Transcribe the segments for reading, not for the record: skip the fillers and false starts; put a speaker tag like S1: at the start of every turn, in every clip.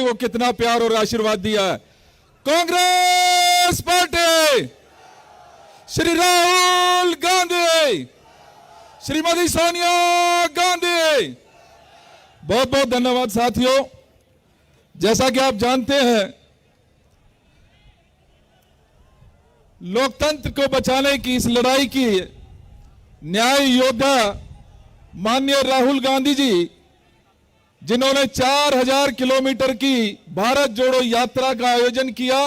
S1: वो कितना प्यार और आशीर्वाद दिया है। कांग्रेस पार्टी, श्री राहुल गांधी, श्रीमती सोनिया गांधी, बहुत बहुत धन्यवाद साथियों। जैसा कि आप जानते हैं, लोकतंत्र को बचाने की इस लड़ाई की न्याय योद्धा माननीय राहुल गांधी जी, जिन्होंने 4000 किलोमीटर की भारत जोड़ो यात्रा का आयोजन किया,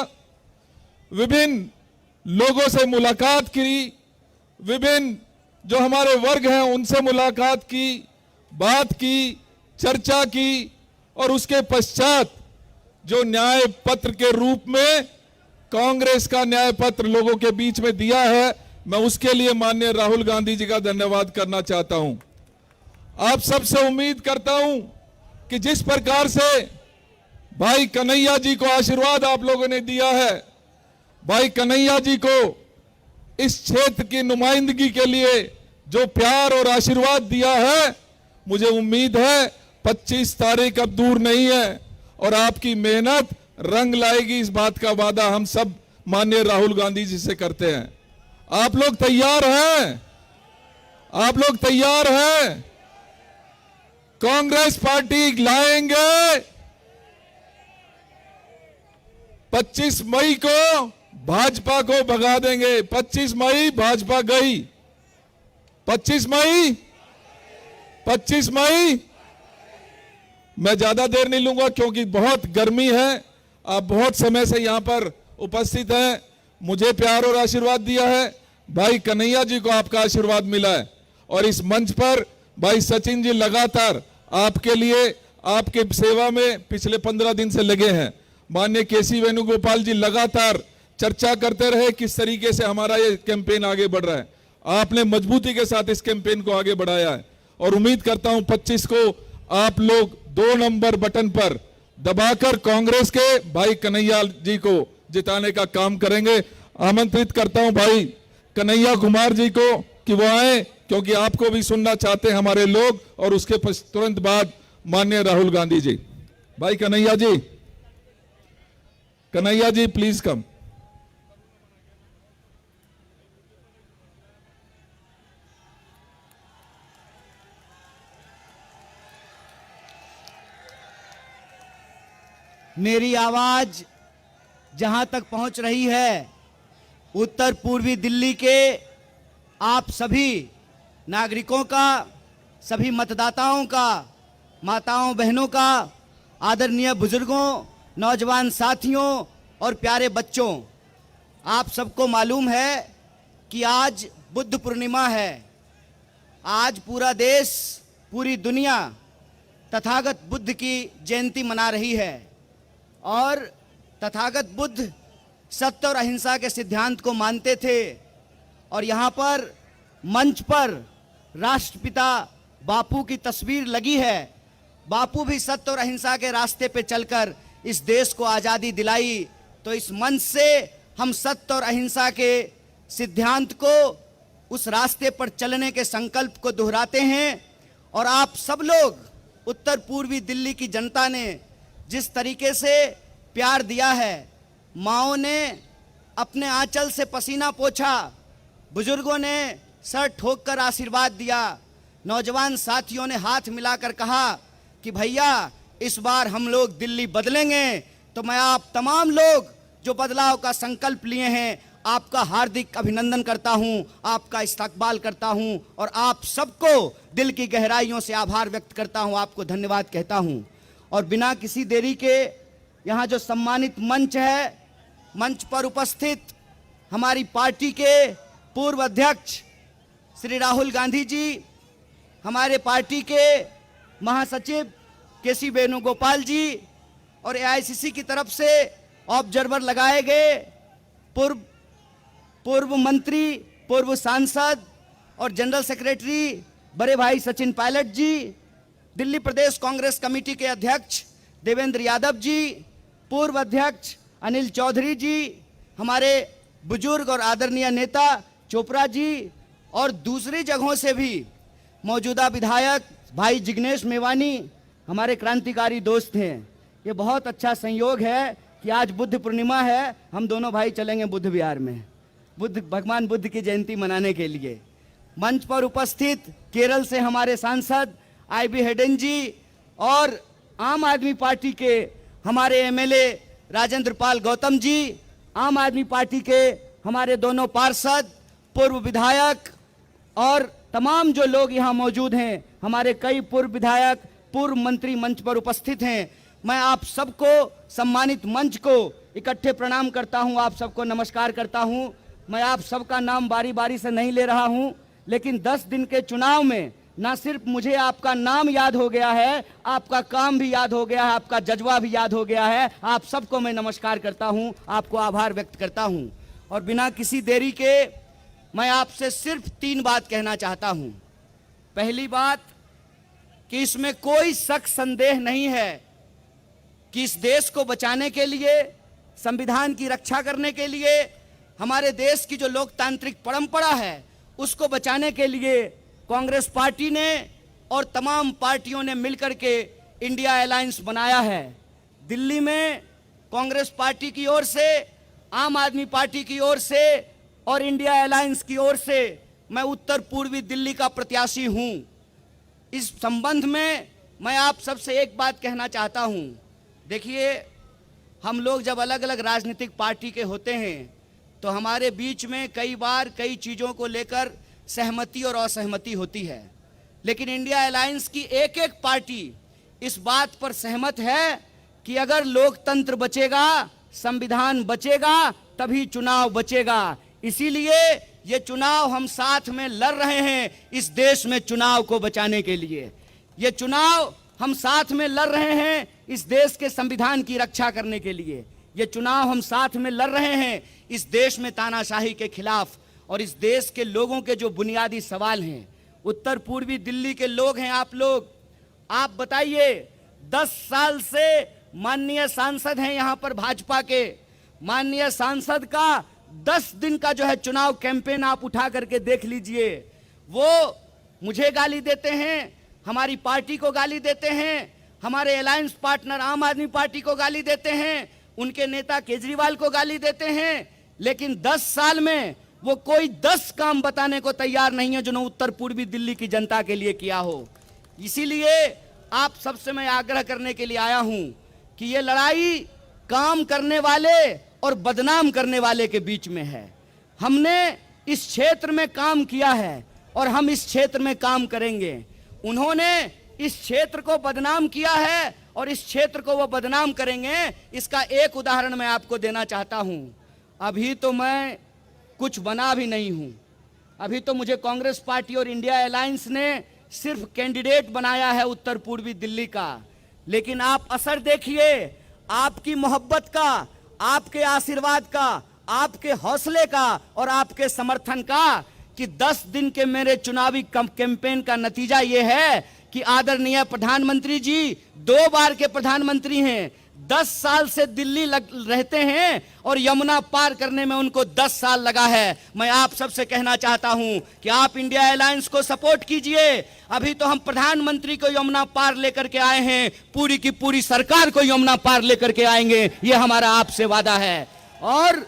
S1: विभिन्न लोगों से मुलाकात की, विभिन्न जो हमारे वर्ग हैं उनसे मुलाकात की, बात की, चर्चा की, और उसके पश्चात जो न्याय पत्र के रूप में कांग्रेस का न्याय पत्र लोगों के बीच में दिया है, मैं उसके लिए माननीय राहुल गांधी जी का धन्यवाद करना चाहता हूं। आप सबसे उम्मीद करता हूं कि जिस प्रकार से भाई कन्हैया जी को आशीर्वाद आप लोगों ने दिया है, भाई कन्हैया जी को इस क्षेत्र की नुमाइंदगी के लिए जो प्यार और आशीर्वाद दिया है, मुझे उम्मीद है 25 तारीख अब दूर नहीं है और आपकी मेहनत रंग लाएगी। इस बात का वादा हम सब माननीय राहुल गांधी जी से करते हैं। आप लोग तैयार हैं? आप लोग तैयार हैं? कांग्रेस पार्टी लाएंगे 25 मई को, भाजपा को भगा देंगे। 25 मई भाजपा गई, 25 मई, 25 मई। मैं ज्यादा देर नहीं लूंगा क्योंकि बहुत गर्मी है। आप बहुत समय से यहां पर उपस्थित हैं, मुझे प्यार और आशीर्वाद दिया है, भाई कन्हैया जी को आपका आशीर्वाद मिला है, और इस मंच पर भाई सचिन जी लगातार आपके लिए, आपके सेवा में पिछले 15 दिन से लगे हैं। माननीय केसी वेणुगोपाल जी लगातार चर्चा करते रहे किस तरीके से हमारा ये कैंपेन आगे बढ़ रहा है। आपने मजबूती के साथ इस कैंपेन को आगे बढ़ाया है और उम्मीद करता हूं 25 को आप लोग 2 नंबर बटन पर दबाकर कांग्रेस के भाई कन्हैया जी को जिताने का काम करेंगे। आमंत्रित करता हूं भाई कन्हैया कुमार जी को कि वो आए, क्योंकि आपको भी सुनना चाहते हैं हमारे लोग, और उसके तुरंत बाद माननीय राहुल गांधी जी। भाई कन्हैया जी, कन्हैया जी प्लीज कम।
S2: मेरी आवाज जहां तक पहुंच रही है, उत्तर पूर्वी दिल्ली के आप सभी नागरिकों का, सभी मतदाताओं का, माताओं बहनों का, आदरणीय बुजुर्गों, नौजवान साथियों और प्यारे बच्चों, आप सबको मालूम है कि आज बुद्ध पूर्णिमा है। आज पूरा देश, पूरी दुनिया तथागत बुद्ध की जयंती मना रही है और तथागत बुद्ध सत्य और अहिंसा के सिद्धांत को मानते थे। और यहाँ पर मंच पर राष्ट्रपिता बापू की तस्वीर लगी है। बापू भी सत्य और अहिंसा के रास्ते पे चलकर इस देश को आज़ादी दिलाई। तो इस मंच से हम सत्य और अहिंसा के सिद्धांत को, उस रास्ते पर चलने के संकल्प को दोहराते हैं। और आप सब लोग, उत्तर पूर्वी दिल्ली की जनता ने जिस तरीके से प्यार दिया है, माँओं ने अपने आंचल से पसीना पोंछा, बुजुर्गों ने सर ठोक कर आशीर्वाद दिया, नौजवान साथियों ने हाथ मिलाकर कहा कि भैया इस बार हम लोग दिल्ली बदलेंगे। तो मैं आप तमाम लोग जो बदलाव का संकल्प लिए हैं, आपका हार्दिक अभिनंदन करता हूं, आपका इस्तकबाल करता हूं और आप सबको दिल की गहराइयों से आभार व्यक्त करता हूं, आपको धन्यवाद कहता हूं। और बिना किसी देरी के यहाँ जो सम्मानित मंच है, मंच पर उपस्थित हमारी पार्टी के पूर्व अध्यक्ष श्री राहुल गांधी जी, हमारे पार्टी के महासचिव केसी वेणुगोपाल जी और एआईसीसी की तरफ से ऑब्जर्वर लगाए गए पूर्व मंत्री, पूर्व सांसद और जनरल सेक्रेटरी बड़े भाई सचिन पायलट जी, दिल्ली प्रदेश कांग्रेस कमेटी के अध्यक्ष देवेंद्र यादव जी, पूर्व अध्यक्ष अनिल चौधरी जी, हमारे बुजुर्ग और आदरणीय नेता चोपड़ा जी और दूसरी जगहों से भी मौजूदा विधायक भाई जिग्नेश मेवानी, हमारे क्रांतिकारी दोस्त हैं। ये बहुत अच्छा संयोग है कि आज बुद्ध पूर्णिमा है, हम दोनों भाई चलेंगे बुद्ध विहार में भगवान बुद्ध की जयंती मनाने के लिए। मंच पर उपस्थित केरल से हमारे सांसद IB हेडन जी और आम आदमी पार्टी के हमारे MLA राजेंद्र पाल गौतम जी, आम आदमी पार्टी के हमारे दोनों पार्षद, पूर्व विधायक और तमाम जो लोग यहाँ मौजूद हैं, हमारे कई पूर्व विधायक, पूर्व मंत्री मंच पर उपस्थित हैं। मैं आप सबको, सम्मानित मंच को इकट्ठे प्रणाम करता हूँ, आप सबको नमस्कार करता हूँ। मैं आप सबका नाम बारी बारी से नहीं ले रहा हूँ, लेकिन 10 दिन के चुनाव में ना सिर्फ मुझे आपका नाम याद हो गया है, आपका काम भी याद हो गया है, आपका जज्बा भी याद हो गया है। आप सबको मैं नमस्कार करता हूँ, आपको आभार व्यक्त करता हूँ। और बिना किसी देरी के मैं आपसे सिर्फ 3 बात कहना चाहता हूँ। पहली बात कि इसमें कोई शक संदेह नहीं है कि इस देश को बचाने के लिए, संविधान की रक्षा करने के लिए, हमारे देश की जो लोकतांत्रिक परंपरा है उसको बचाने के लिए कांग्रेस पार्टी ने और तमाम पार्टियों ने मिलकर के इंडिया अलायंस बनाया है। दिल्ली में कांग्रेस पार्टी की ओर से, आम आदमी पार्टी की ओर से और इंडिया अलायंस की ओर से मैं उत्तर पूर्वी दिल्ली का प्रत्याशी हूं। इस संबंध में मैं आप सबसे एक बात कहना चाहता हूं। देखिए, हम लोग जब अलग अलग राजनीतिक पार्टी के होते हैं तो हमारे बीच में कई बार कई चीज़ों को लेकर सहमति और असहमति होती है, लेकिन इंडिया अलायंस की एक एक पार्टी इस बात पर सहमत है कि अगर लोकतंत्र बचेगा, संविधान बचेगा, तभी चुनाव बचेगा। इसीलिए ये चुनाव हम साथ में लड़ रहे हैं, इस देश में चुनाव को बचाने के लिए। ये चुनाव हम साथ में लड़ रहे हैं इस देश के संविधान की रक्षा करने के लिए। ये चुनाव हम साथ में लड़ रहे हैं इस देश में तानाशाही के खिलाफ और इस देश के लोगों के जो बुनियादी सवाल हैं। उत्तर पूर्वी दिल्ली के लोग हैं आप लोग, आप बताइए, 10 साल से माननीय सांसद हैं यहाँ पर भाजपा के, माननीय सांसद का 10 दिन का जो है चुनाव कैंपेन आप उठा करके देख लीजिए। वो मुझे गाली देते हैं, हमारी पार्टी को गाली देते हैं, हमारे अलायंस पार्टनर आम आदमी पार्टी को गाली देते हैं, उनके नेता केजरीवाल को गाली देते हैं, लेकिन 10 साल में वो कोई 10 काम बताने को तैयार नहीं है जो न उत्तर पूर्वी दिल्ली की जनता के लिए किया हो। इसीलिए आप सबसे मैं आग्रह करने के लिए आया हूं कि ये लड़ाई काम करने वाले और बदनाम करने वाले के बीच में है। हमने इस क्षेत्र में काम किया है और हम इस क्षेत्र में काम करेंगे। उन्होंने इस क्षेत्र को बदनाम किया है और इस क्षेत्र को वो बदनाम करेंगे। इसका एक उदाहरण मैं आपको देना चाहता हूं। अभी तो मैं कुछ बना भी नहीं हूं, अभी तो मुझे कांग्रेस पार्टी और इंडिया अलायंस ने सिर्फ कैंडिडेट बनाया है उत्तर पूर्वी दिल्ली का, लेकिन आप असर देखिए आपकी मोहब्बत का, आपके आशीर्वाद का, आपके हौसले का और आपके समर्थन का कि 10 दिन के मेरे चुनावी कैंपेन का नतीजा यह है कि आदरणीय प्रधानमंत्री जी 2 बार के प्रधानमंत्री हैं, 10 साल से दिल्ली रहते हैं और यमुना पार करने में उनको 10 साल लगा है। मैं आप सबसे कहना चाहता हूं कि आप इंडिया अलायंस को सपोर्ट कीजिए। अभी तो हम प्रधानमंत्री को यमुना पार लेकर के आए हैं, पूरी की पूरी सरकार को यमुना पार लेकर के आएंगे, ये हमारा आपसे वादा है। और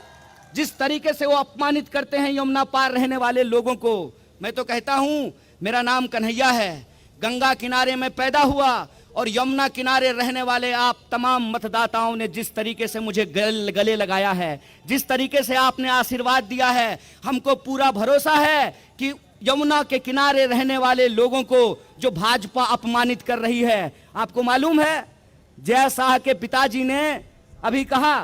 S2: जिस तरीके से वो अपमानित करते हैं यमुना पार रहने वाले लोगों को, मैं तो कहता हूं, मेरा नाम कन्हैया है, गंगा किनारे में पैदा हुआ और यमुना किनारे रहने वाले आप तमाम मतदाताओं ने जिस तरीके से मुझे गले लगाया है, जिस तरीके से आपने आशीर्वाद दिया है, हमको पूरा भरोसा है कि यमुना के किनारे रहने वाले लोगों को जो भाजपा अपमानित कर रही है, आपको मालूम है जय शाह के पिताजी ने अभी कहा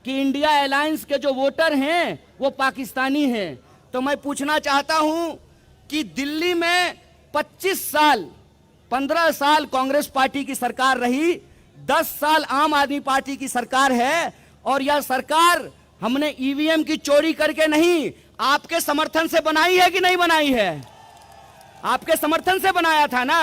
S2: कि इंडिया अलायंस के जो वोटर हैं वो पाकिस्तानी हैं। तो मैं पूछना चाहता हूं कि दिल्ली में 25 साल 15 साल कांग्रेस पार्टी की सरकार रही, 10 साल आम आदमी पार्टी की सरकार है और यह सरकार हमने ईवीएम की चोरी करके नहीं, आपके समर्थन से बनाई है कि नहीं बनाई है? आपके समर्थन से बनाया था ना।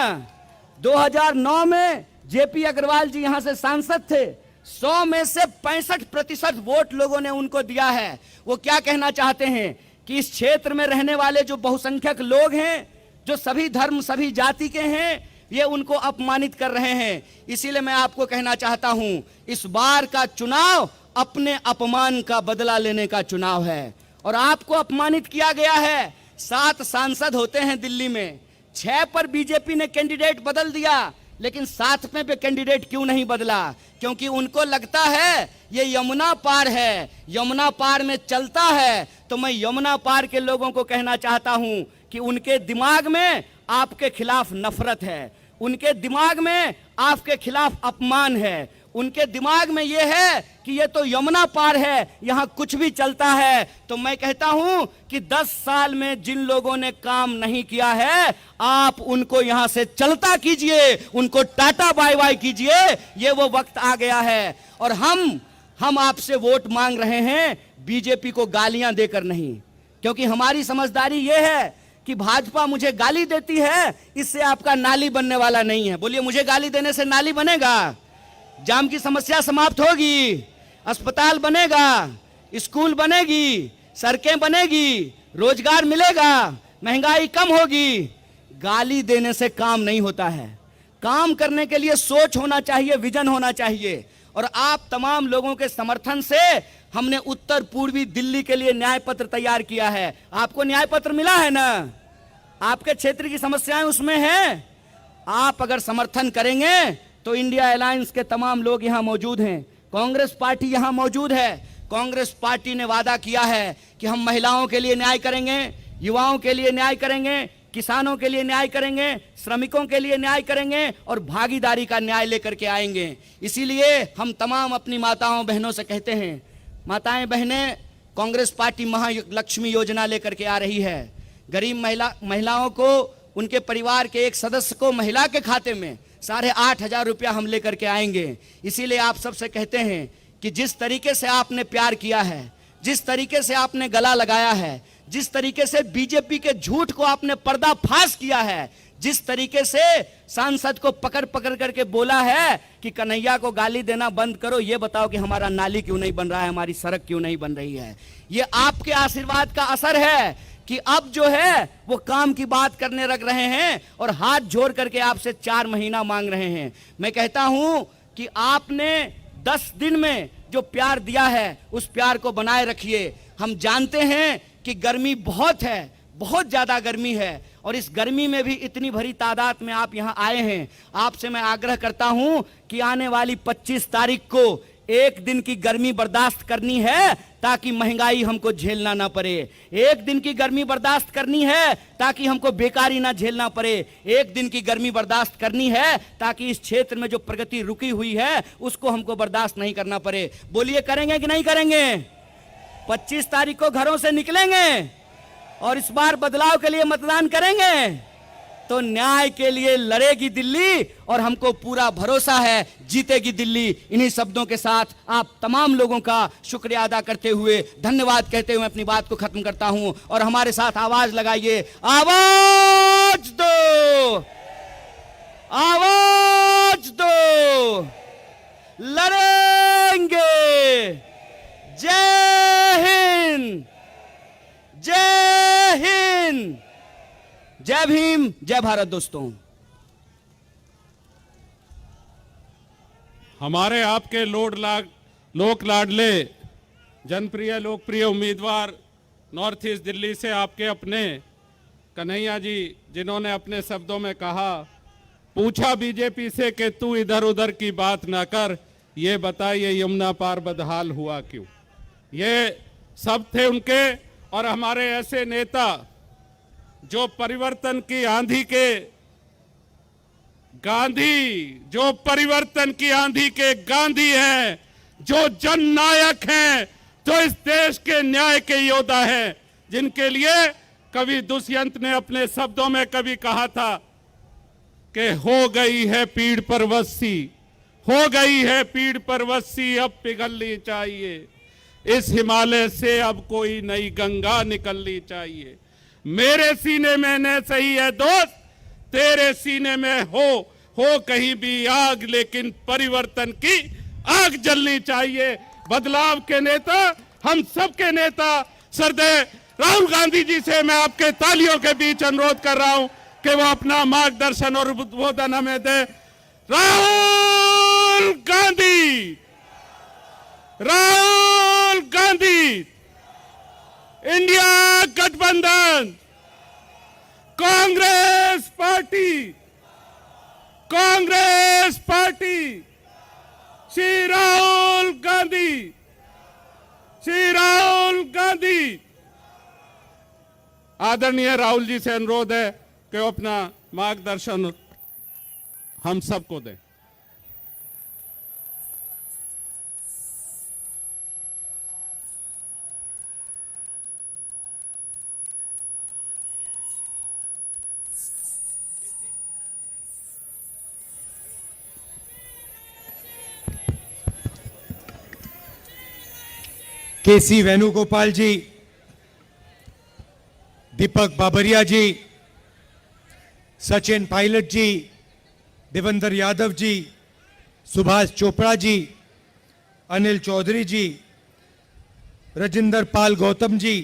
S2: 2009 में जेपी अग्रवाल जी यहां से सांसद थे, 100 में से 65% वोट लोगों ने उनको दिया है। वो क्या कहना चाहते हैं कि इस क्षेत्र में रहने वाले जो बहुसंख्यक लोग हैं, जो सभी धर्म सभी जाति के हैं, ये उनको अपमानित कर रहे हैं। इसीलिए मैं आपको कहना चाहता हूं, इस बार का चुनाव अपने अपमान का बदला लेने का चुनाव है। और आपको अपमानित किया गया है। 7 सांसद होते हैं दिल्ली में, 6 पर बीजेपी ने कैंडिडेट बदल दिया, लेकिन 7वें पे कैंडिडेट क्यों नहीं बदला? क्योंकि उनको लगता है ये यमुना पार है, यमुना पार में चलता है। तो मैं यमुना पार के लोगों को कहना चाहता हूं कि उनके दिमाग में आपके खिलाफ नफरत है, उनके दिमाग में आपके खिलाफ अपमान है, उनके दिमाग में यह है कि ये तो यमुना पार है, यहां कुछ भी चलता है। तो मैं कहता हूं कि 10 साल में जिन लोगों ने काम नहीं किया है, आप उनको यहां से चलता कीजिए, उनको टाटा बाय बाय कीजिए। ये वो वक्त आ गया है। और हम आपसे वोट मांग रहे हैं, बीजेपी को गालियां देकर नहीं, क्योंकि हमारी समझदारी यह है कि भाजपा मुझे गाली देती है, इससे आपका नाली बनने वाला नहीं है। बोलिए, मुझे गाली देने से नाली बनेगा? जाम की समस्या समाप्त होगी, अस्पताल बनेगा, स्कूल बनेगी, सड़कें बनेगी, रोजगार मिलेगा, महंगाई कम होगी। गाली देने से काम नहीं होता है। काम करने के लिए सोच होना चाहिए, विजन होना चाहिए। और आप तमाम लोगों के समर्थन से हमने उत्तर पूर्वी दिल्ली के लिए न्याय पत्र तैयार किया है। आपको न्याय पत्र मिला है ना? आपके क्षेत्र की समस्याएं उसमें हैं। आप अगर समर्थन करेंगे तो इंडिया अलायंस के तमाम लोग यहां मौजूद हैं, कांग्रेस पार्टी यहां मौजूद है। कांग्रेस पार्टी ने वादा किया है कि हम महिलाओं के लिए न्याय करेंगे, युवाओं के लिए न्याय करेंगे, किसानों के लिए न्याय करेंगे, श्रमिकों के लिए न्याय करेंगे और भागीदारी का न्याय लेकर के आएंगे। इसीलिए हम तमाम अपनी माताओं बहनों से कहते हैं, माताएं बहनें, कांग्रेस पार्टी महालक्ष्मी योजना लेकर के आ रही है। गरीब महिलाओं को, उनके परिवार के एक सदस्य को महिला के खाते में 8,500 रुपया हम लेकर के आएंगे। इसीलिए आप सबसे कहते हैं कि जिस तरीके से आपने प्यार किया है, जिस तरीके से आपने गला लगाया है, जिस तरीके से बीजेपी के झूठ को आपने पर्दाफाश किया है, जिस तरीके से सांसद को पकड़ पकड़ करके बोला है कि कन्हैया को गाली देना बंद करो, ये बताओ कि हमारा नाली क्यों नहीं बन रहा है, हमारी सड़क क्यों नहीं बन रही है। ये आपके आशीर्वाद का असर है कि अब जो है वो काम की बात करने लग रहे हैं और हाथ जोड़ करके आपसे 4 महीना मांग रहे हैं। मैं कहता हूं कि आपने 10 दिन में जो प्यार दिया है, उस प्यार को बनाए रखिए। हम जानते हैं कि गर्मी बहुत है, बहुत ज्यादा गर्मी है, और इस गर्मी में भी इतनी भरी तादाद में आप यहां आए हैं। आपसे मैं आग्रह करता हूं कि आने वाली 25 तारीख को 1 दिन की गर्मी बर्दाश्त करनी है ताकि महंगाई हमको झेलना ना पड़े। 1 दिन की गर्मी बर्दाश्त करनी है ताकि हमको बेकारी ना झेलना पड़े। 1 दिन की गर्मी बर्दाश्त करनी है ताकि इस क्षेत्र में जो प्रगति रुकी हुई है उसको हमको बर्दाश्त नहीं करना पड़े। बोलिए, करेंगे कि नहीं करेंगे? 25 तारीख को घरों से निकलेंगे और इस बार बदलाव के लिए मतदान करेंगे, तो न्याय के लिए लड़ेगी दिल्ली और हमको पूरा भरोसा है जीतेगी दिल्ली। इन्हीं शब्दों के साथ आप तमाम लोगों का शुक्रिया अदा करते हुए, धन्यवाद कहते हुए अपनी बात को खत्म करता हूं। और हमारे साथ आवाज लगाइए, आवाज दो, आवाज दो, लड़ेंगे। जय हिंद, जय हिंद, जय भीम, जय भारत। दोस्तों,
S3: हमारे आपके लोक लाडले जनप्रिय लोकप्रिय उम्मीदवार नॉर्थ ईस्ट दिल्ली से आपके अपने कन्हैया जी, जिन्होंने अपने शब्दों में कहा, पूछा बीजेपी से कि तू इधर उधर की बात ना कर, ये बता ये यमुना पार बदहाल हुआ क्यों। ये सब थे उनके। और हमारे ऐसे नेता जो परिवर्तन की आंधी के गांधी, जो परिवर्तन की आंधी के गांधी हैं, जो जननायक हैं, जो इस देश के न्याय के योद्धा हैं, जिनके लिए कवि दुष्यंत ने अपने शब्दों में कभी कहा था कि हो गई है पीड़ पर वस्सी, हो गई है पीड़ पर वस्सी, अब पिघलनी चाहिए इस हिमालय से, अब कोई नई गंगा निकलनी चाहिए। मेरे सीने में न सही है दोस्त, तेरे सीने में हो कहीं भी आग, लेकिन परिवर्तन की आग जलनी चाहिए। बदलाव के नेता, हम सबके नेता श्रद्धेय राहुल गांधी जी से मैं आपके तालियों के बीच अनुरोध कर रहा हूं कि वो अपना मार्गदर्शन और उद्बोधन हमें दे। राहुल गांधी, राहुल गांधी, इंडिया गठबंधन, कांग्रेस पार्टी, कांग्रेस पार्टी, श्री राहुल गांधी, श्री राहुल गांधी। आदरणीय राहुल जी से अनुरोध है कि वो अपना मार्गदर्शन हम सबको दें।
S4: केसी वेणुगोपाल जी, दीपक बाबरिया जी, सचिन पायलट जी, देवेंद्र यादव जी, सुभाष चोपड़ा जी, अनिल चौधरी जी, राजेंद्र पाल गौतम जी,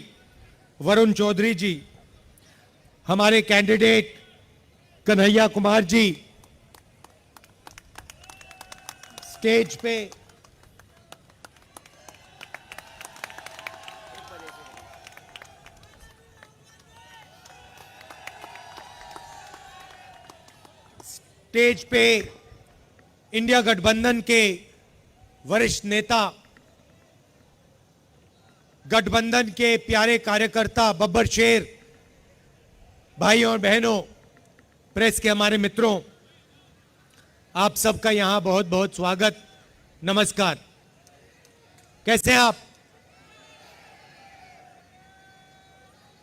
S4: वरुण चौधरी जी, हमारे कैंडिडेट कन्हैया कुमार जी, स्टेज पे स्टेज पे इंडिया गठबंधन के वरिष्ठ नेता, गठबंधन के प्यारे कार्यकर्ता, बब्बर शेर, भाइयों और बहनों, प्रेस के हमारे मित्रों, आप सबका यहां बहुत बहुत स्वागत, नमस्कार। कैसे हैं आप?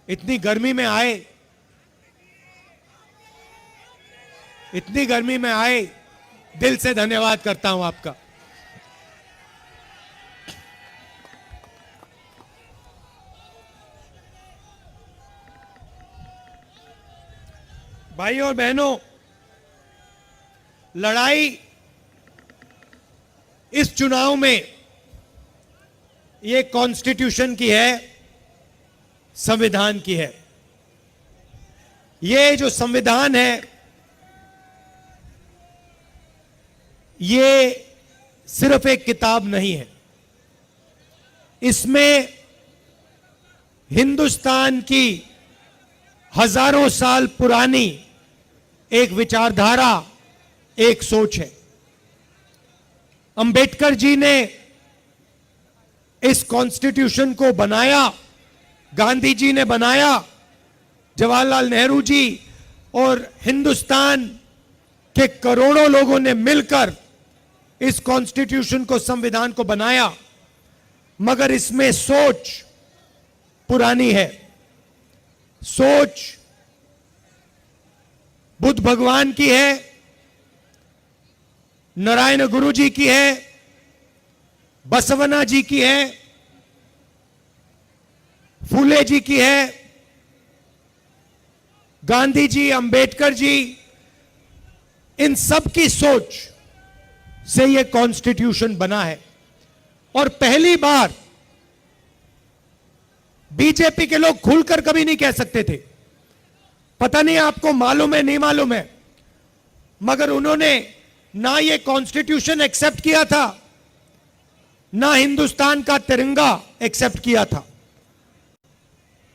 S4: इतनी गर्मी में आए, इतनी गर्मी में आए, दिल से धन्यवाद करता हूं आपका। भाइयों और बहनों, लड़ाई इस चुनाव में ये कॉन्स्टिट्यूशन की है, संविधान की है। ये जो संविधान है, ये सिर्फ एक किताब नहीं है। इसमें हिंदुस्तान की हजारों साल पुरानी एक विचारधारा, एक सोच है। अंबेडकर जी ने इस कॉन्स्टिट्यूशन को बनाया, गांधी जी ने बनाया, जवाहरलाल नेहरू जी और हिंदुस्तान के करोड़ों लोगों ने मिलकर इस कॉन्स्टिट्यूशन को, संविधान को बनाया, मगर इसमें सोच पुरानी है। सोच बुद्ध भगवान की है, नारायण गुरु जी की है, बसवना जी की है, फूले जी की है, गांधी जी, अंबेडकर जी, इन सब की सोच से यह कॉन्स्टिट्यूशन बना है। और पहली बार बीजेपी के लोग खुलकर कभी नहीं कह सकते थे, पता नहीं आपको मालूम है नहीं मालूम है, मगर उन्होंने ना ये कॉन्स्टिट्यूशन एक्सेप्ट किया था, ना हिंदुस्तान का तिरंगा एक्सेप्ट किया था।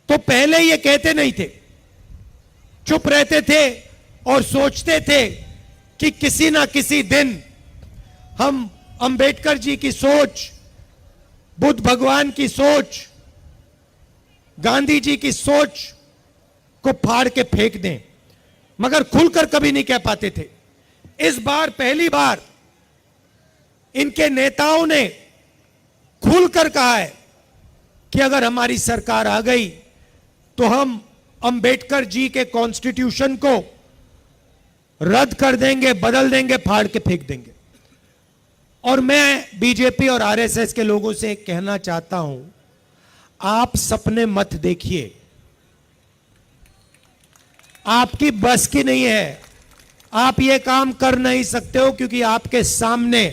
S4: तो पहले ये कहते नहीं थे, चुप रहते थे और सोचते थे कि किसी ना किसी दिन हम अंबेडकर जी की सोच, बुद्ध भगवान की सोच, गांधी जी की सोच को फाड़ के फेंक दें, मगर खुलकर कभी नहीं कह पाते थे। इस बार पहली बार इनके नेताओं ने खुलकर कहा है कि अगर हमारी सरकार आ गई तो हम अंबेडकर जी के कॉन्स्टिट्यूशन को रद्द कर देंगे, बदल देंगे, फाड़ के फेंक देंगे। और मैं बीजेपी और आरएसएस के लोगों से कहना चाहता हूं, आप सपने मत देखिए, आपकी बस की नहीं है, आप ये काम कर नहीं सकते हो, क्योंकि आपके सामने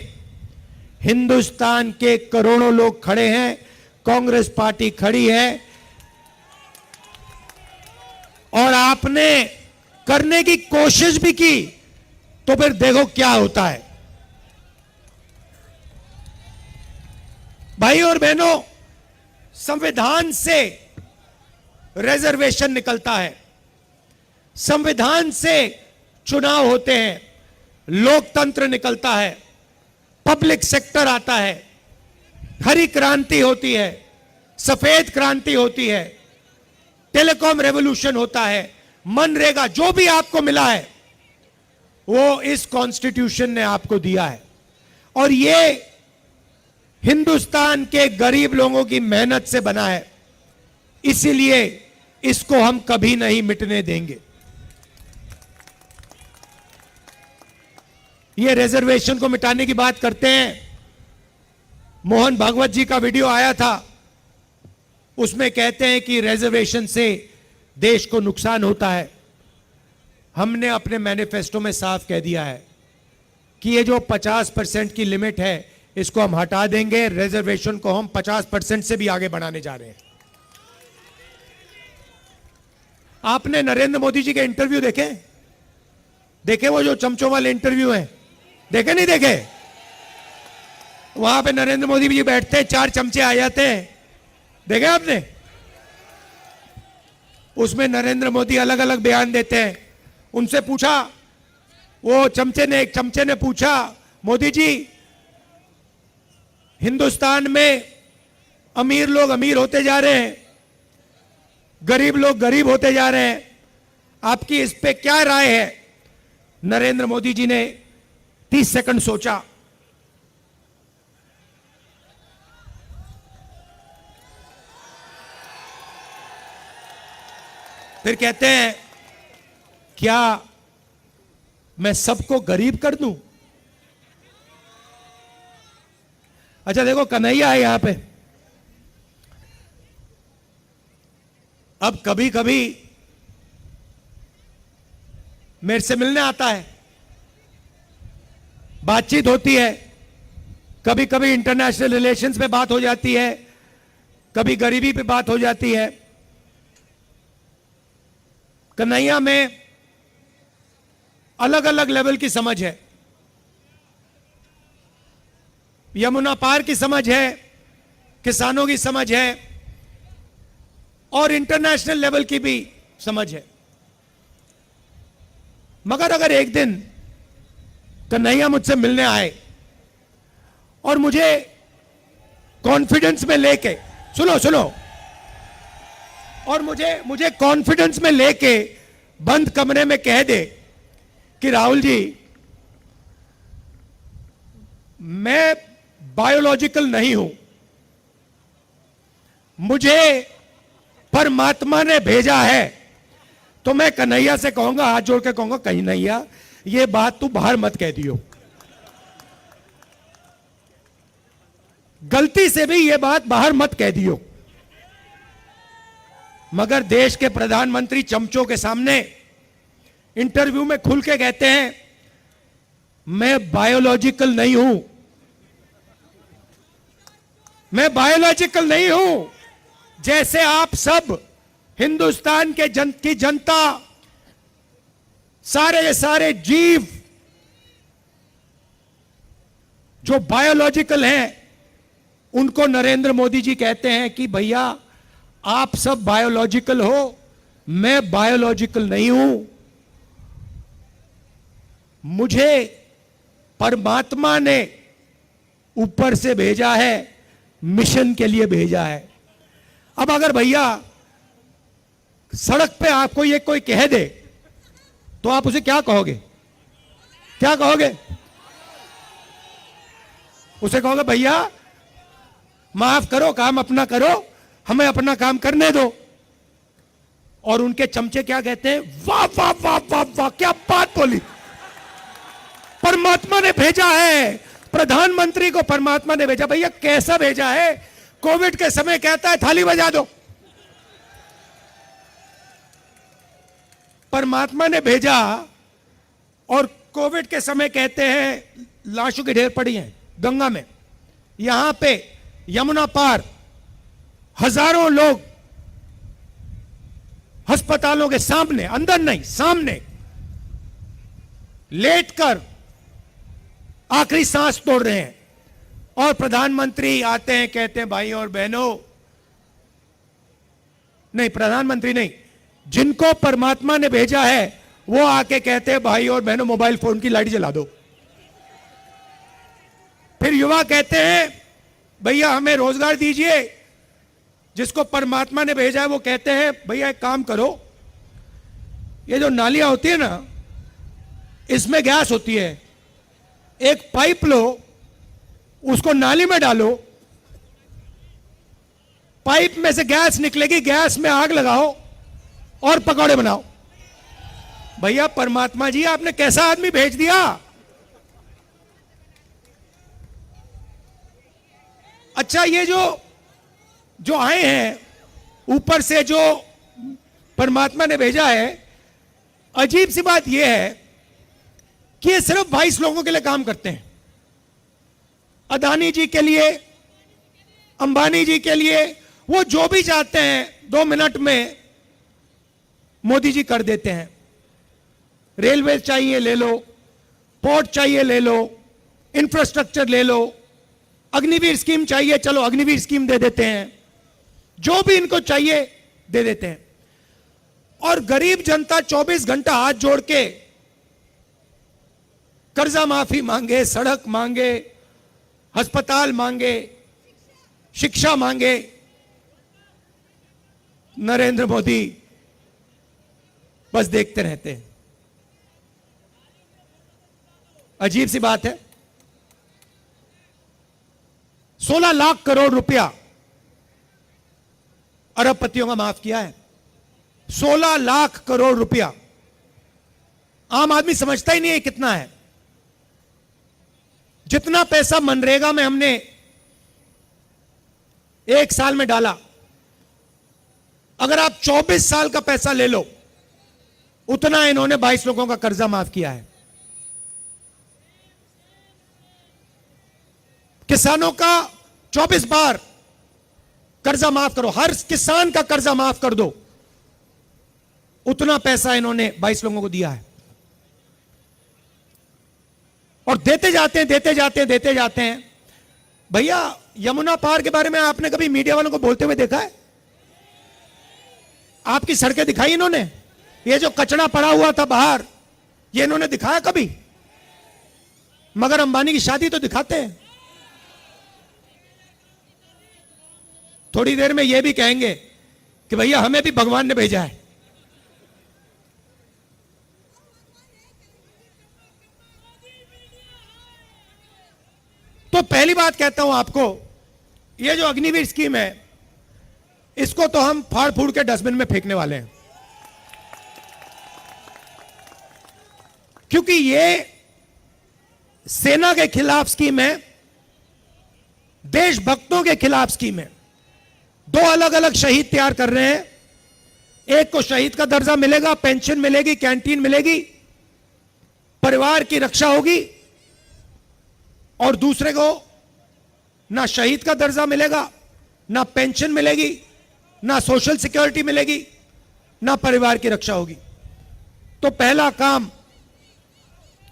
S4: हिंदुस्तान के करोड़ों लोग खड़े हैं, कांग्रेस पार्टी खड़ी है, और आपने करने की कोशिश भी की तो फिर देखो क्या होता है। भाई और बहनों, संविधान से रिजर्वेशन निकलता है, संविधान से चुनाव होते हैं, लोकतंत्र निकलता है, पब्लिक सेक्टर आता है, हरी क्रांति होती है, सफेद क्रांति होती है, टेलीकॉम रेवोल्यूशन होता है, मनरेगा, जो भी आपको मिला है वो इस कॉन्स्टिट्यूशन ने आपको दिया है। और ये हिंदुस्तान के गरीब लोगों की मेहनत से बना है, इसीलिए इसको हम कभी नहीं मिटने देंगे। ये रिजर्वेशन को मिटाने की बात करते हैं। मोहन भागवत जी का वीडियो आया था, उसमें कहते हैं कि रिजर्वेशन से देश को नुकसान होता है। हमने अपने मैनिफेस्टो में साफ कह दिया है कि ये जो 50% की लिमिट है इसको हम हटा देंगे, रिजर्वेशन को हम 50% से भी आगे बढ़ाने जा रहे हैं। आपने नरेंद्र मोदी जी के इंटरव्यू देखे? देखे वो जो चमचों वाले इंटरव्यू हैं? देखे नहीं देखे? वहां पे नरेंद्र मोदी जी बैठते हैं, 4 चमचे आ जाते हैं, देखे आपने? उसमें नरेंद्र मोदी अलग अलग बयान देते हैं। उनसे पूछा, वो एक चमचे ने पूछा, मोदी जी हिंदुस्तान में अमीर लोग अमीर होते जा रहे हैं, गरीब लोग गरीब होते जा रहे हैं, आपकी इस पे क्या राय है? नरेंद्र मोदी जी ने 30 सेकंड सोचा, फिर कहते हैं, क्या मैं सबको गरीब कर दूं? अच्छा देखो, कन्हैया है यहां पे। अब कभी कभी मेरे से मिलने आता है, बातचीत होती है, कभी कभी इंटरनेशनल रिलेशंस पे बात हो जाती है, कभी गरीबी पे बात हो जाती है। कन्हैया में अलग अलग लेवल की समझ है, यमुना पार की समझ है, किसानों की समझ है और इंटरनेशनल लेवल की भी समझ है। मगर अगर एक दिन कन्हैया मुझसे मिलने आए और मुझे कॉन्फिडेंस में लेके, सुनो, और मुझे कॉन्फिडेंस में लेके बंद कमरे में कह दे कि राहुल जी, मैं बायोलॉजिकल नहीं हूं, मुझे परमात्मा ने भेजा है, तो मैं कन्हैया से कहूंगा, हाथ जोड़ के कहूंगा, कन्हैया ये बात तू बाहर मत कह दियो, गलती से भी ये बात बाहर मत कह दियो। मगर देश के प्रधानमंत्री चमचों के सामने इंटरव्यू में खुल के कहते हैं, मैं बायोलॉजिकल नहीं हूं, मैं बायोलॉजिकल नहीं हूं। जैसे आप सब हिंदुस्तान के की जनता, सारे के सारे जीव जो बायोलॉजिकल हैं, उनको नरेंद्र मोदी जी कहते हैं कि भैया आप सब बायोलॉजिकल हो, मैं बायोलॉजिकल नहीं हूं। मुझे परमात्मा ने ऊपर से भेजा है, मिशन के लिए भेजा है। अब अगर भैया सड़क पे आपको ये कोई कह दे तो आप उसे क्या कहोगे? क्या कहोगे? उसे कहोगे भैया माफ करो, काम अपना करो, हमें अपना काम करने दो। और उनके चमचे क्या कहते हैं? वाह वाह वाह वाह वाह, क्या बात बोली, परमात्मा ने भेजा है, प्रधानमंत्री को परमात्मा ने भेजा। भैया कैसा भेजा है? कोविड के समय कहता है थाली बजा दो, परमात्मा ने भेजा। और कोविड के समय कहते हैं लाशों की ढेर पड़ी हैं गंगा में, यहां पे यमुना पार हजारों लोग अस्पतालों के सामने, अंदर नहीं सामने लेटकर आखिरी सांस तोड़ रहे हैं। और प्रधानमंत्री आते हैं, कहते हैं भाई और बहनों, नहीं प्रधानमंत्री नहीं, जिनको परमात्मा ने भेजा है वो आके कहते हैं भाई और बहनों मोबाइल फोन की लाइट जला दो। फिर युवा कहते हैं भैया हमें रोजगार दीजिए। जिसको परमात्मा ने भेजा है वो कहते हैं भैया एक काम करो, ये जो नालियां होती है ना, इसमें गैस होती है, एक पाइप लो, उसको नाली में डालो, पाइप में से गैस निकलेगी, गैस में आग लगाओ और पकौड़े बनाओ। भैया परमात्मा जी आपने कैसा आदमी भेज दिया। अच्छा ये जो आए हैं ऊपर से, जो परमात्मा ने भेजा है, अजीब सी बात यह है कि ये सिर्फ 22 लोगों के लिए काम करते हैं। अदानी जी के लिए, अंबानी जी के लिए, वो जो भी चाहते हैं 2 मिनट में मोदी जी कर देते हैं। रेलवे चाहिए ले लो, पोर्ट चाहिए ले लो, इंफ्रास्ट्रक्चर ले लो, अग्निवीर स्कीम चाहिए, चलो अग्निवीर स्कीम दे देते हैं, जो भी इनको चाहिए दे देते हैं। और गरीब जनता 24 घंटा हाथ जोड़ के कर्जा माफी मांगे, सड़क मांगे, अस्पताल मांगे, शिक्षा मांगे, नरेंद्र मोदी बस देखते रहते हैं। अजीब सी बात है, 16 लाख करोड़ रुपया अरबपतियों का माफ किया है। 16 लाख करोड़ रुपया आम आदमी समझता ही नहीं है कितना है। जितना पैसा मनरेगा में हमने 1 साल में डाला, अगर आप 24 साल का पैसा ले लो, उतना इन्होंने 22 लोगों का कर्जा माफ किया है। किसानों का 24 बार कर्जा माफ करो, हर किसान का कर्जा माफ कर दो, उतना पैसा इन्होंने 22 लोगों को दिया है। और देते जाते हैं, देते जाते हैं, देते जाते हैं। भैया यमुना पार के बारे में आपने कभी मीडिया वालों को बोलते हुए देखा है? आपकी सड़कें दिखाई इन्होंने? ये जो कचरा पड़ा हुआ था बाहर, ये इन्होंने दिखाया कभी? मगर अंबानी की शादी तो दिखाते हैं। थोड़ी देर में ये भी कहेंगे कि भैया हमें भी भगवान ने भेजा है। तो पहली बात कहता हूं आपको, ये जो अग्निवीर स्कीम है, इसको तो हम फाड़ फूड़ के डस्टबिन में फेंकने वाले हैं। क्योंकि ये सेना के खिलाफ स्कीम है, देशभक्तों के खिलाफ स्कीम है। 2 अलग अलग शहीद तैयार कर रहे हैं। एक को शहीद का दर्जा मिलेगा, पेंशन मिलेगी, कैंटीन मिलेगी, परिवार की रक्षा होगी, और दूसरे को ना शहीद का दर्जा मिलेगा, ना पेंशन मिलेगी, ना सोशल सिक्योरिटी मिलेगी, ना परिवार की रक्षा होगी। तो पहला काम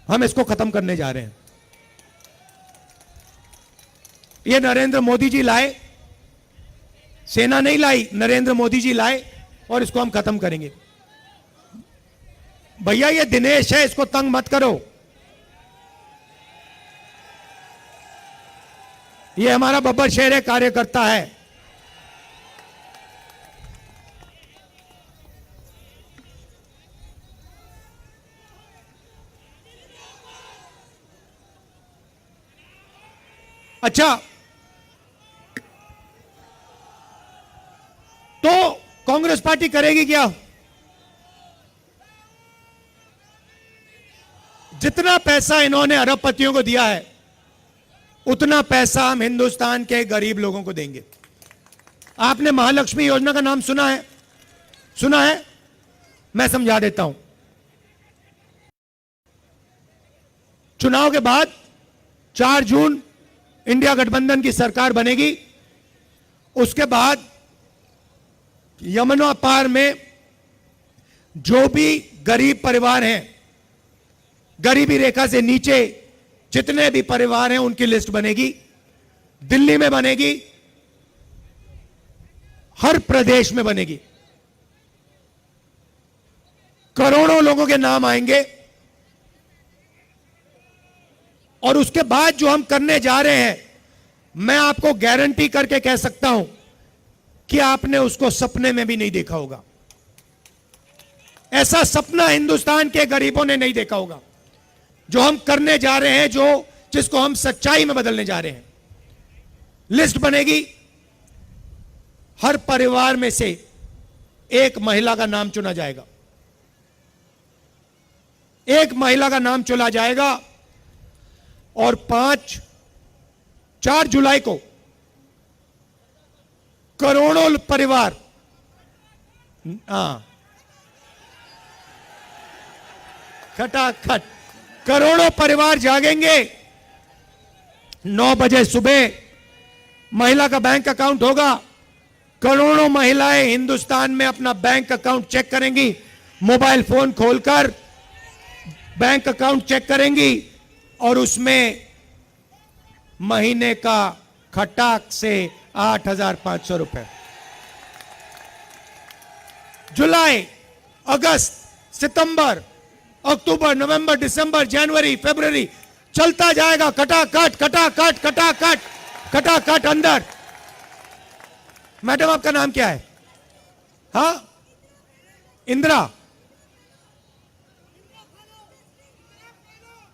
S4: हम इसको खत्म करने जा रहे हैं। ये नरेंद्र मोदी जी लाए, सेना नहीं लाई, नरेंद्र मोदी जी लाए, और इसको हम खत्म करेंगे। भैया ये दिनेश है, इसको तंग मत करो। ये हमारा बब्बर शेर है, कार्यकर्ता है। अच्छा, तो कांग्रेस पार्टी करेगी क्या? जितना पैसा इन्होंने अरबपतियों को दिया है, उतना पैसा हम हिंदुस्तान के गरीब लोगों को देंगे। आपने महालक्ष्मी योजना का नाम सुना है? सुना है? मैं समझा देता हूं। चुनाव के बाद 4 जून इंडिया गठबंधन की सरकार बनेगी। उसके बाद यमुना पार में जो भी गरीब परिवार हैं, गरीबी रेखा से नीचे जितने भी परिवार हैं उनकी लिस्ट बनेगी, दिल्ली में बनेगी, हर प्रदेश में बनेगी। करोड़ों लोगों के नाम आएंगे और उसके बाद जो हम करने जा रहे हैं, मैं आपको गारंटी करके कह सकता हूं कि आपने उसको सपने में भी नहीं देखा होगा। ऐसा सपना हिंदुस्तान के गरीबों ने नहीं देखा होगा जो हम करने जा रहे हैं, जिसको हम सच्चाई में बदलने जा रहे हैं। लिस्ट बनेगी, हर परिवार में से एक महिला का नाम चुना जाएगा, एक महिला का नाम चुना जाएगा और 4 जुलाई को करोड़ों परिवार, खटाखट करोड़ों परिवार जागेंगे। 9 बजे सुबह महिला का बैंक अकाउंट होगा। करोड़ों महिलाएं हिंदुस्तान में अपना बैंक अकाउंट चेक करेंगी, मोबाइल फोन खोलकर बैंक अकाउंट चेक करेंगी और उसमें महीने का खटाक से 8,500 रुपए। जुलाई, अगस्त, सितंबर, अक्टूबर, नवंबर, दिसंबर, जनवरी, फरवरी चलता जाएगा। खटाखट खटाखट खटाखट खटाखट अंदर। मैडम आपका नाम क्या है? हाँ, इंदिरा,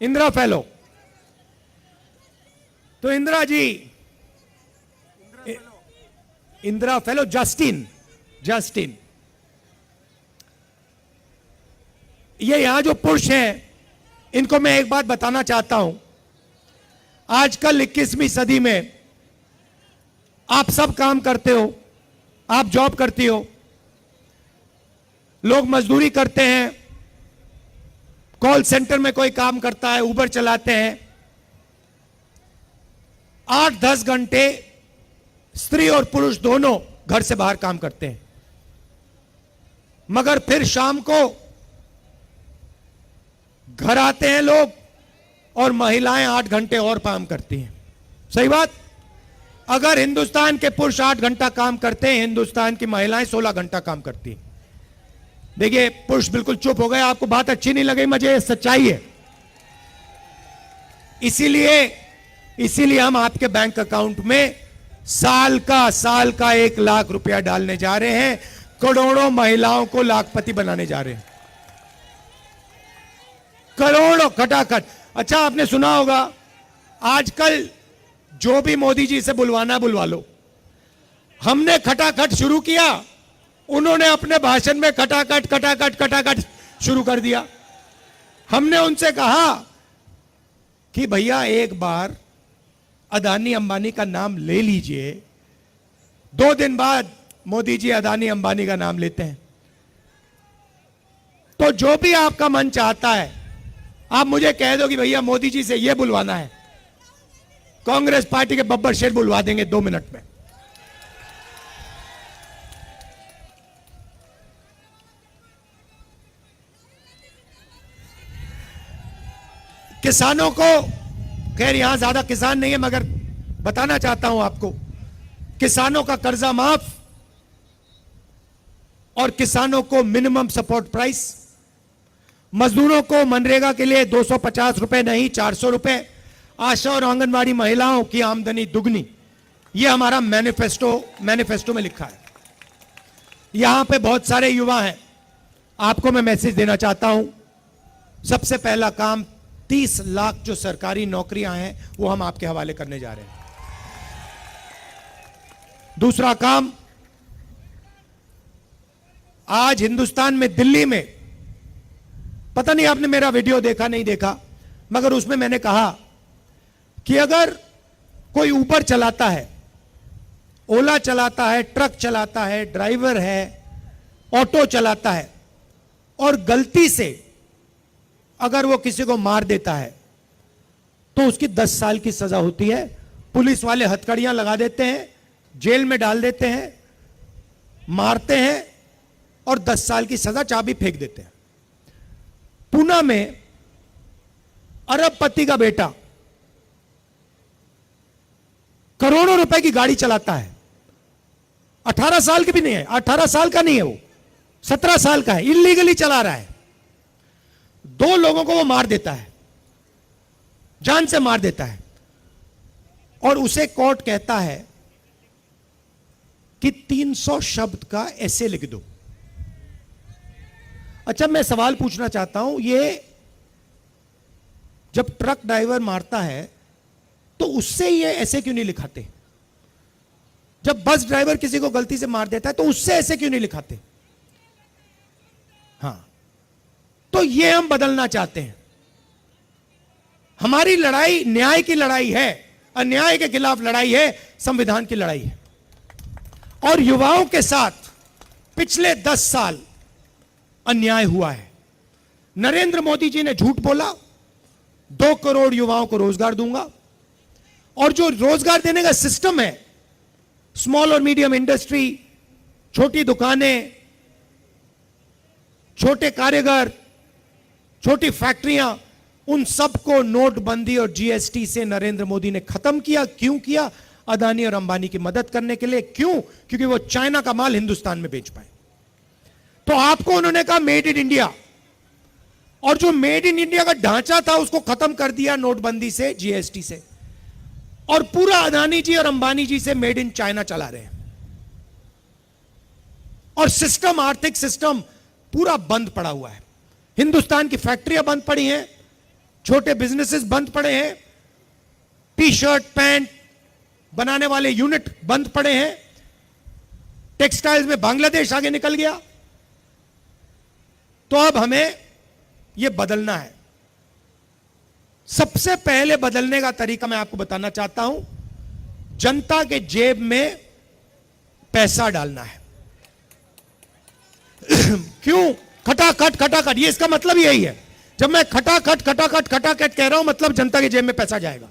S4: इंदिरा फेलो। तो इंदिरा जी, इंदिरा फेलो, जस्टिन, ये यहां जो पुरुष हैं, इनको मैं एक बात बताना चाहता हूं। आजकल 21वीं सदी में आप सब काम करते हो, आप जॉब करती हो, लोग मजदूरी करते हैं, कॉल सेंटर में कोई काम करता है, उबर चलाते हैं। 8-10 घंटे स्त्री और पुरुष दोनों घर से बाहर काम करते हैं, मगर फिर शाम को घर आते हैं लोग और महिलाएं 8 घंटे और काम करती हैं। सही बात? अगर हिंदुस्तान के पुरुष 8 घंटा काम करते हैं, हिंदुस्तान की महिलाएं 16 घंटा काम करती हैं। देखिए, पुरुष बिल्कुल चुप हो गए, आपको बात अच्छी नहीं लगी, मुझे सच्चाई है। इसीलिए हम आपके बैंक अकाउंट में साल का 1 लाख रुपया डालने जा रहे हैं। करोड़ों महिलाओं को लाखपति बनाने जा रहे हैं, करोड़ों खटाखट। अच्छा, आपने सुना होगा आजकल जो भी मोदी जी से बुलवाना बुलवा लो। हमने खटाखट शुरू किया, उन्होंने अपने भाषण में खटाखट खटाखट खटाखट शुरू कर दिया। हमने उनसे कहा कि भैया एक बार अदानी अंबानी का नाम ले लीजिए। 2 दिन बाद मोदी जी अदानी अंबानी का नाम लेते हैं। तो जो भी आपका मन चाहता है, आप मुझे कह दो कि भैया मोदी जी से यह बुलवाना है, कांग्रेस पार्टी के बब्बर शेर बुलवा देंगे 2 मिनट में। किसानों को, खैर यहां ज्यादा किसान नहीं है मगर बताना चाहता हूं आपको, किसानों का कर्जा माफ और किसानों को मिनिमम सपोर्ट प्राइस, मजदूरों को मनरेगा के लिए 250 रुपए नहीं 400 रुपए, आशा और आंगनवाड़ी महिलाओं की आमदनी दुगनी। यह हमारा मैनिफेस्टो में लिखा है। यहां पे बहुत सारे युवा हैं, आपको मैं मैसेज देना चाहता हूं। सबसे पहला काम, 30 लाख जो सरकारी नौकरियां हैं वो हम आपके हवाले करने जा रहे हैं। दूसरा काम, आज हिंदुस्तान में, दिल्ली में, पता नहीं आपने मेरा वीडियो देखा नहीं देखा, मगर उसमें मैंने कहा कि अगर कोई ऊबर चलाता है, ओला चलाता है, ट्रक चलाता है, ड्राइवर है, ऑटो चलाता है और गलती से अगर वो किसी को मार देता है तो उसकी 10 साल की सजा होती है। पुलिस वाले हथकड़ियां लगा देते हैं, जेल में डाल देते हैं, मारते हैं और 10 साल की सजा, चाबी फेंक देते हैं। पूना में अरबपति का बेटा करोड़ों रुपए की गाड़ी चलाता है, 18 साल की भी नहीं है, 18 साल का नहीं है वो, 17 साल का है, इलीगली चला रहा है, 2 लोगों को वो मार देता है, जान से मार देता है, और उसे कोर्ट कहता है कि 300 शब्द का ऐसे लिख दो। अच्छा, मैं सवाल पूछना चाहता हूं, ये जब ट्रक ड्राइवर मारता है तो उससे ये ऐसे क्यों नहीं लिखाते? जब बस ड्राइवर किसी को गलती से मार देता है तो उससे ऐसे क्यों नहीं लिखाते? हां, तो ये हम बदलना चाहते हैं। हमारी लड़ाई न्याय की लड़ाई है, अन्याय के खिलाफ लड़ाई है, संविधान की लड़ाई है। और युवाओं के साथ पिछले 10 साल अन्याय हुआ है। नरेंद्र मोदी जी ने झूठ बोला, 2 करोड़ युवाओं को रोजगार दूंगा, और जो रोजगार देने का सिस्टम है, स्मॉल और मीडियम इंडस्ट्री, छोटी दुकानें, छोटे कारीगर, छोटी फैक्ट्रियां, उन सबको नोटबंदी और जीएसटी से नरेंद्र मोदी ने खत्म किया। क्यों किया? अदानी और अंबानी की मदद करने के लिए। क्यों? क्योंकि वो चाइना का माल हिंदुस्तान में बेच पाए। तो आपको उन्होंने कहा मेड इन इंडिया, और जो मेड इन इंडिया का ढांचा था उसको खत्म कर दिया नोटबंदी से, जीएसटी से, और पूरा अदानी जी और अंबानी जी से मेड इन चाइना चला रहे हैं। और सिस्टम, आर्थिक सिस्टम पूरा बंद पड़ा हुआ है। हिंदुस्तान की फैक्ट्रियां बंद पड़ी हैं, छोटे बिजनेसेस बंद पड़े हैं, टी शर्ट पैंट बनाने वाले यूनिट बंद पड़े हैं, टेक्सटाइल्स में बांग्लादेश आगे निकल गया। तो अब हमें यह बदलना है। सबसे पहले बदलने का तरीका मैं आपको बताना चाहता हूं, जनता के जेब में पैसा डालना है। क्यों? खटाखट खटाखट, ये इसका मतलब यही है। जब मैं खटाखट खटाखट खटाखट कह रहा हूं, मतलब जनता के जेब में पैसा जाएगा।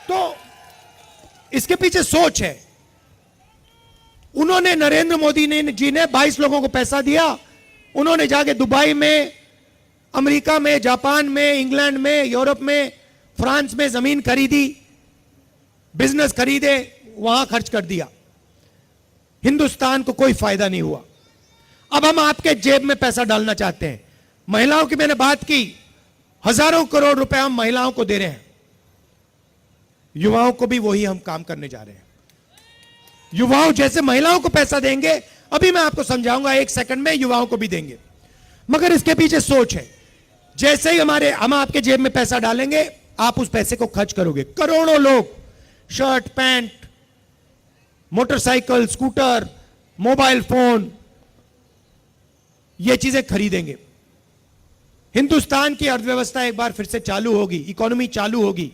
S4: तो इसके पीछे सोच है। उन्होंने, नरेंद्र मोदी जी ने 22 लोगों को पैसा दिया। उन्होंने जाके दुबई में, अमेरिका में, जापान में, इंग्लैंड में, यूरोप में, फ्रांस में जमीन खरीदी, बिजनेस खरीदे, वहां खर्च कर दिया। हिंदुस्तान को कोई फायदा नहीं हुआ। अब हम आपके जेब में पैसा डालना चाहते हैं। महिलाओं की मैंने बात की, हजारों करोड़ रुपए हम महिलाओं को दे रहे हैं। युवाओं को भी वही हम काम करने जा रहे हैं। युवाओं जैसे महिलाओं को पैसा देंगे, अभी मैं आपको समझाऊंगा 1 सेकंड में, युवाओं को भी देंगे। मगर इसके पीछे सोच है। जैसे ही हम आपके जेब में पैसा डालेंगे, आप उस पैसे को खर्च करोगे। करोड़ों लोग shirt pant, motorcycle, scooter, mobile phone, ये चीजें खरीदेंगे। हिंदुस्तान की अर्थव्यवस्था एक बार फिर से चालू होगी, इकोनॉमी चालू होगी,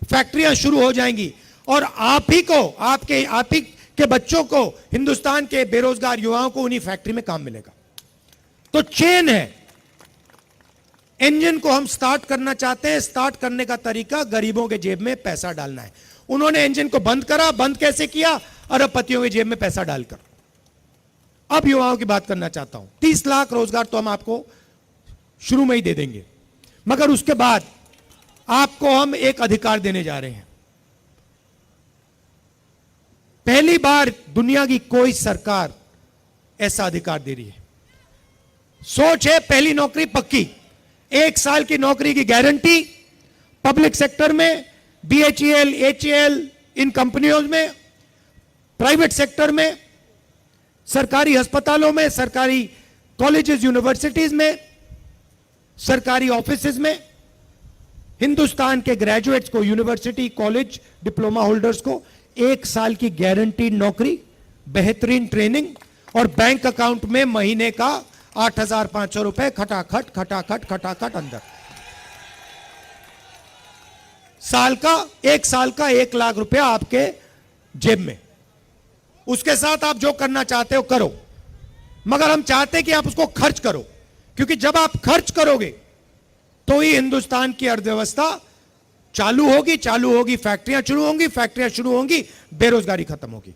S4: फैक्ट्रियां शुरू हो जाएंगी, और आप ही को, आप ही के बच्चों को, हिंदुस्तान के बेरोजगार युवाओं को उन्हीं फैक्ट्री में काम मिलेगा। तो चेन है, इंजन को हम स्टार्ट करना चाहते हैं। स्टार्ट करने का तरीका गरीबों के जेब में पैसा डालना है। उन्होंने इंजन को बंद करा। बंद कैसे किया? अरबपतियों के जेब में पैसा डालकर। अब युवाओं की बात करना चाहता हूं। 30 लाख रोजगार तो हम आपको शुरू में ही दे देंगे, मगर उसके बाद आपको हम एक अधिकार देने जा रहे हैं। पहली बार दुनिया की कोई सरकार ऐसा अधिकार दे रही है। सोच है, पहली नौकरी पक्की, 1 साल की नौकरी की गारंटी पब्लिक सेक्टर में, बीएचईएल, एचईएल, इन कंपनियों में, प्राइवेट सेक्टर में, सरकारी अस्पतालों में, सरकारी कॉलेजेस, यूनिवर्सिटीज में, सरकारी ऑफिसेज में। हिंदुस्तान के ग्रेजुएट्स को, यूनिवर्सिटी, कॉलेज, डिप्लोमा होल्डर्स को 1 साल की गारंटीड नौकरी, बेहतरीन ट्रेनिंग, और बैंक अकाउंट में महीने का 8,500 रुपए खटाखट खटाखट खटाखट अंदर। साल का, 1 साल का 1 लाख रुपया आपके जेब में। उसके साथ आप जो करना चाहते हो करो, मगर हम चाहते हैं कि आप उसको खर्च करो, क्योंकि जब आप खर्च करोगे तो ही हिंदुस्तान की अर्थव्यवस्था चालू होगी, फैक्ट्रियां शुरू होंगी, बेरोजगारी खत्म होगी।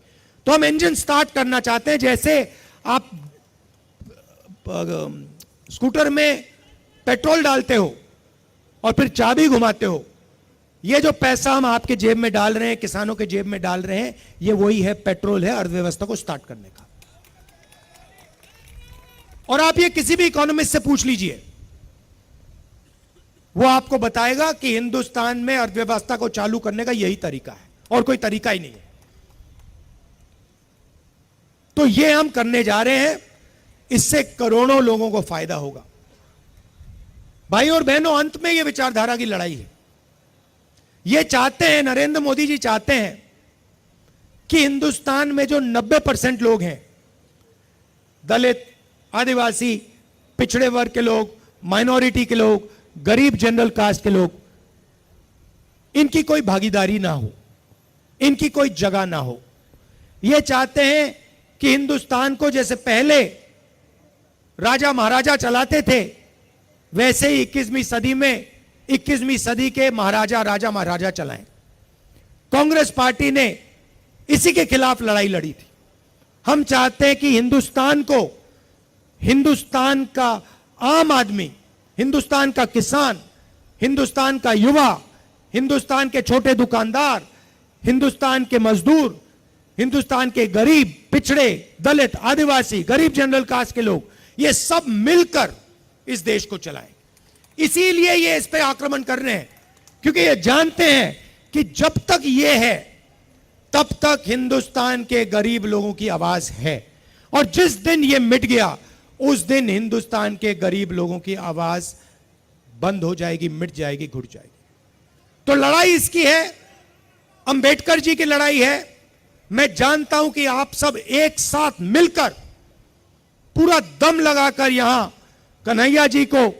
S4: तो हम इंजन स्टार्ट करना चाहते हैं। जैसे आप स्कूटर में पेट्रोल डालते हो, और फिर चाबी घुमाते हो। ये जो पैसा हम आपके जेब में डाल रहे हैं, किसानों के जेब में डाल रहे हैं, ये वही है, पेट्रोल है अर्थव्यवस्था को स्टार्ट करने का। और आप ये किसी भी इकोनॉमिस्ट से पूछ लीजिए, वो आपको बताएगा कि हिंदुस्तान में अर्थव्यवस्था को चालू करने का यही तरीका है और कोई तरीका ही नहीं है। तो ये हम करने जा रहे हैं, इससे करोड़ों लोगों को फायदा होगा। भाई और बहनों, अंत में ये विचारधारा की लड़ाई है। ये चाहते हैं, नरेंद्र मोदी जी चाहते हैं कि हिंदुस्तान में जो 90% लोग हैं, दलित, आदिवासी, पिछड़े वर्ग के लोग, माइनॉरिटी के लोग, गरीब जनरल कास्ट के लोग, इनकी कोई भागीदारी ना हो, इनकी कोई जगह ना हो। ये चाहते हैं कि हिंदुस्तान को जैसे पहले राजा महाराजा चलाते थे, वैसे ही 21वीं सदी में 21वीं सदी के महाराजा, राजा महाराजा चलाएं। कांग्रेस पार्टी ने इसी के खिलाफ लड़ाई लड़ी थी। हम चाहते हैं कि हिंदुस्तान को, हिंदुस्तान का आम आदमी, हिंदुस्तान का किसान, हिंदुस्तान का युवा, हिंदुस्तान के छोटे दुकानदार, हिंदुस्तान के मजदूर, हिंदुस्तान के गरीब, पिछड़े, दलित, आदिवासी, गरीब जनरल कास्ट के लोग, ये सब मिलकर इस देश को चलाएं। इसीलिए ये इस पे आक्रमण कर रहे हैं, क्योंकि ये जानते हैं कि जब तक ये है तब तक हिंदुस्तान के गरीब लोगों की आवाज है, और जिस दिन ये मिट गया उस दिन हिंदुस्तान के गरीब लोगों की आवाज बंद हो जाएगी, मिट जाएगी, घुट जाएगी। तो लड़ाई इसकी है, अंबेडकर जी की लड़ाई है। मैं जानता हूं कि आप सब एक साथ मिलकर पूरा दम लगाकर यहां कन्हैया जी को,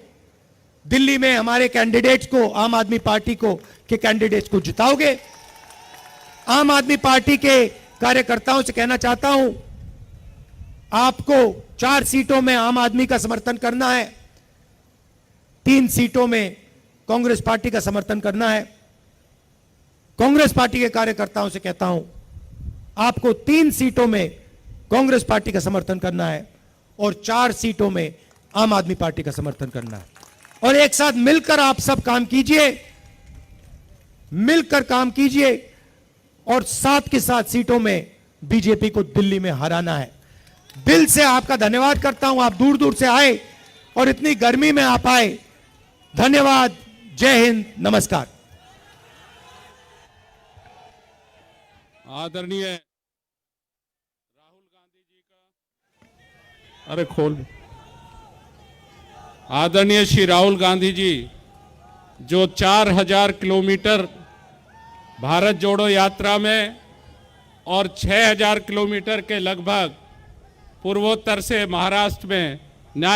S4: दिल्ली में हमारे कैंडिडेट्स को, आम आदमी पार्टी को के कैंडिडेट्स को जिताओगे। आम आदमी पार्टी के कार्यकर्ताओं से कहना चाहता हूं, आपको 4 सीटों में आम आदमी का समर्थन करना है, 3 सीटों में कांग्रेस पार्टी का समर्थन करना है। कांग्रेस पार्टी के कार्यकर्ताओं से कहता हूं, आपको 3 सीटों में कांग्रेस पार्टी का समर्थन करना है और 4 सीटों में आम आदमी पार्टी का समर्थन करना है। और एक साथ मिलकर आप सब काम कीजिए, मिलकर काम कीजिए, और साथ के साथ सीटों में बीजेपी को दिल्ली में हराना है। दिल से आपका धन्यवाद करता हूं, आप दूर दूर से आए और इतनी गर्मी में आप आए। धन्यवाद। जय हिंद, नमस्कार।
S3: आदरणीय राहुल गांधी जी का, अरे खोल, आदरणीय श्री राहुल गांधी जी जो 4000 किलोमीटर भारत जोड़ो यात्रा में और 6000 किलोमीटर के लगभग पूर्वोत्तर से महाराष्ट्र में न्याय